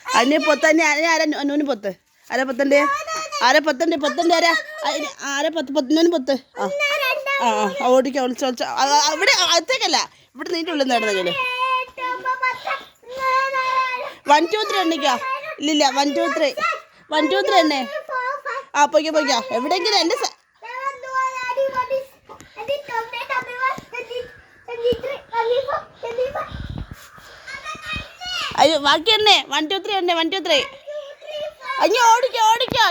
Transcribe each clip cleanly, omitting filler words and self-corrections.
അതിന് പൊത്തന്നെ ആരാ നൂന് പൊത്ത് ആരാ പൊത്തൻ്റെ ആരാ പൊത്തൻ്റെ പൊത്തൻ്റെ ആരാ ആരാ പൊത്തിനൂന് പൊത്ത് ആ ഓടിക്കാം ഒളിച്ചൊളിച്ച ഇവിടെ അകത്തേക്കല്ല ഇവിടെ നീൻ്റെ ഉള്ളിൽ നടന്നെങ്കില് 1 2 3 എണ്ണിക്കാ ഇല്ലില്ല 1 2 3 1 2 3 എണ്ണേ ആ പൊയ്ക്കോ എവിടെയെങ്കിലും എൻ്റെ അയ്യോ ബാക്കി എണ്ണേ 1 2 3 എണ്ണേ 1 2 3 അഞ്ഞ ഓടിക്കോ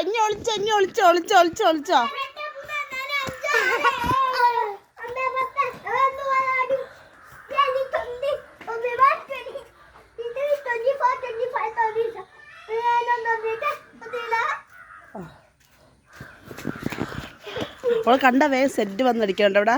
ഇഞ്ഞ ഒളിച്ചോ അപ്പോൾ കണ്ട വേഗം സെറ്റ് വന്നടിക്കണ്ട ഇവിടെ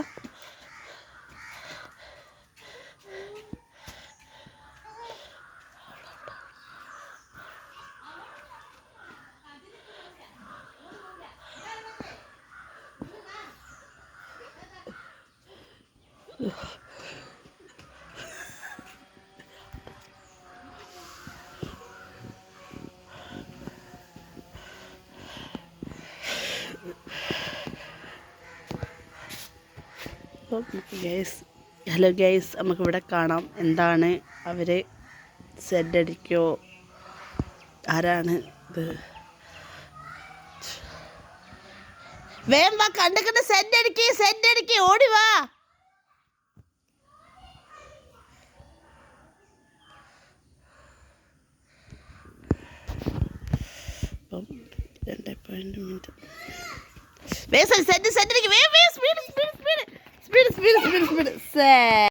ഹലോ ഗൈസ് നമുക്കിവിടെ കാണാം എന്താണ് അവർ സെഡ് അടിക്കോ ആരാണ് ഇത് വേം വാ കണ്ടിട്ട് സെഡ് അടിക്ക് ഓടി വാ അപ്പം 2 മിനിറ്റ് സെഡ് അടിക്ക് സ്പീഡ്